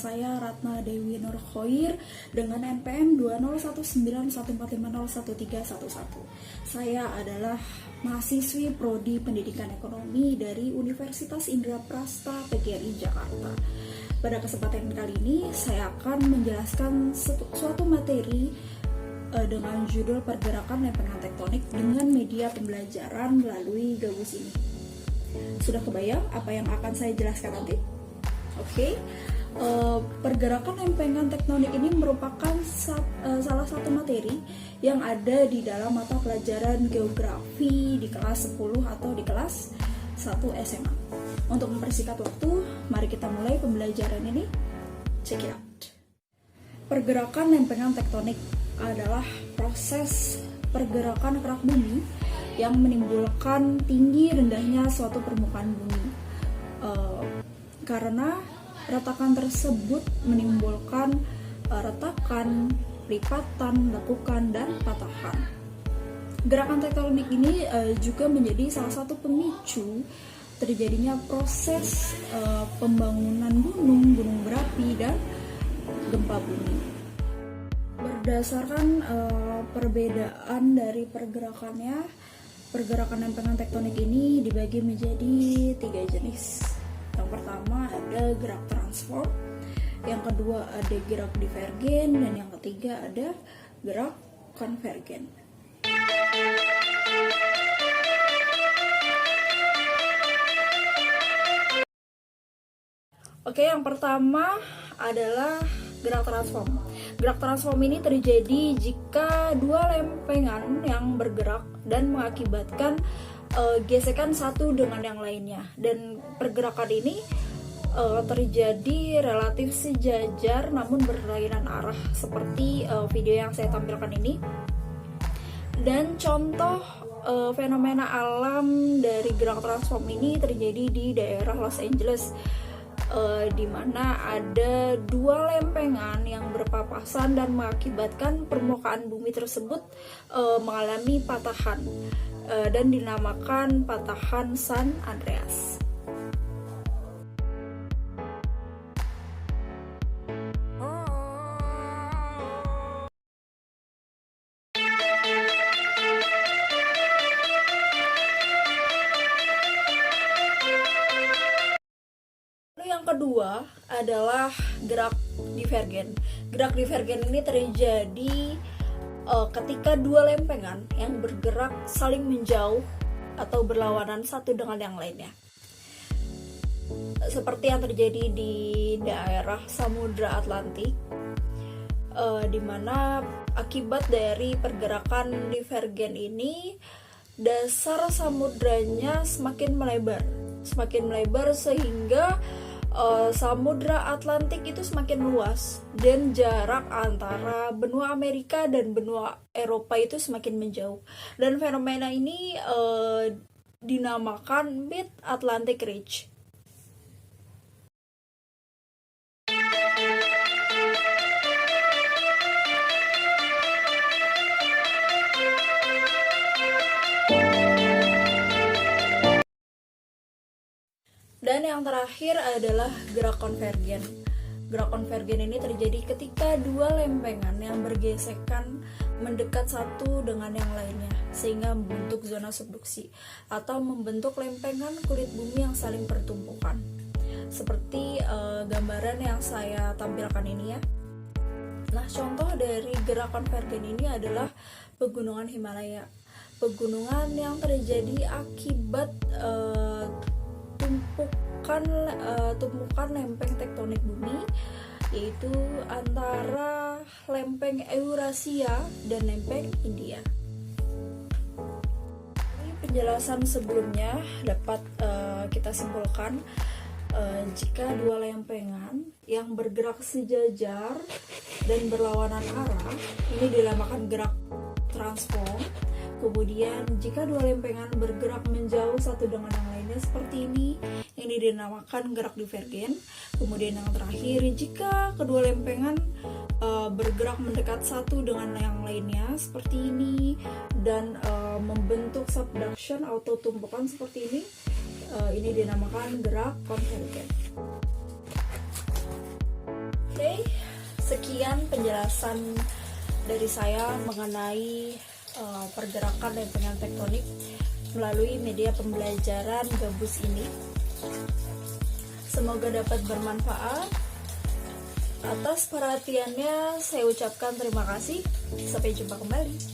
saya Ratna Dewi Nurkhoir dengan NPM 2019145011311. Saya adalah mahasiswi Prodi Pendidikan Ekonomi dari Universitas Indraprasta PGRI Jakarta. Pada kesempatan kali ini saya akan menjelaskan suatu materi dengan judul Pergerakan Lempengan Tektonik dengan media pembelajaran melalui Gabus ini. Sudah kebayang apa yang akan saya jelaskan nanti? Oke. Pergerakan lempengan tektonik ini merupakan salah satu materi yang ada di dalam mata pelajaran geografi di kelas 10 atau di kelas 1 SMA. Untuk mempersingkat waktu, mari kita mulai pembelajaran ini. Check it out. Pergerakan lempengan tektonik adalah proses pergerakan kerak bumi yang menimbulkan tinggi rendahnya suatu permukaan bumi. Karena retakan tersebut menimbulkan retakan, lipatan, lekukan, dan patahan. Gerakan tektonik ini juga menjadi salah satu pemicu terjadinya proses pembangunan gunung berapi, dan gempa bumi. Berdasarkan perbedaan dari pergerakannya, pergerakan lempengan tektonik ini dibagi menjadi 3 jenis. Yang pertama ada gerak transform, yang kedua ada gerak divergen, dan yang ketiga ada gerak konvergen. Oke, yang pertama adalah gerak transform. Gerak transform ini terjadi jika dua lempengan yang bergerak dan mengakibatkan gesekan satu dengan yang lainnya. Dan pergerakan ini terjadi relatif sejajar namun berlainan arah, seperti video yang saya tampilkan ini. Dan contoh fenomena alam dari gerak transform ini terjadi di daerah Los Angeles, di mana ada dua lempengan yang berpapasan dan mengakibatkan permukaan bumi tersebut mengalami patahan dan dinamakan patahan San Andreas. Yang kedua adalah gerak divergen. Gerak divergen ini terjadi ketika dua lempengan yang bergerak saling menjauh atau berlawanan satu dengan yang lainnya. Seperti yang terjadi di daerah Samudra Atlantik, di mana akibat dari pergerakan divergen ini dasar samudranya semakin melebar sehingga Samudra Atlantik itu semakin luas dan jarak antara benua Amerika dan benua Eropa itu semakin menjauh. Dan fenomena ini dinamakan Mid-Atlantic Ridge. Dan yang terakhir adalah gerak konvergen. Gerak konvergen ini terjadi ketika dua lempengan yang bergesekan mendekat satu dengan yang lainnya, sehingga membentuk zona subduksi atau membentuk lempengan kulit bumi yang saling bertumpukan. Seperti gambaran yang saya tampilkan ini ya. Nah, contoh dari gerak konvergen ini adalah pegunungan Himalaya. Pegunungan yang terjadi akibat tumpukan lempeng tektonik bumi, yaitu antara lempeng Eurasia dan lempeng India. Dari penjelasan sebelumnya dapat kita simpulkan jika dua lempengan yang bergerak sejajar dan berlawanan arah ini dinamakan gerak transform. Kemudian jika dua lempengan bergerak menjauh satu dengan yang lainnya seperti ini dinamakan gerak divergen. Kemudian yang terakhir, jika kedua lempengan bergerak mendekat satu dengan yang lainnya seperti ini dan membentuk subduction atau tumpukan seperti ini dinamakan gerak konvergen. Oke, sekian penjelasan dari saya mengenai pergerakan lempengan tektonik melalui media pembelajaran Gabus ini. Semoga dapat bermanfaat. Atas perhatiannya saya ucapkan terima kasih. Sampai jumpa kembali.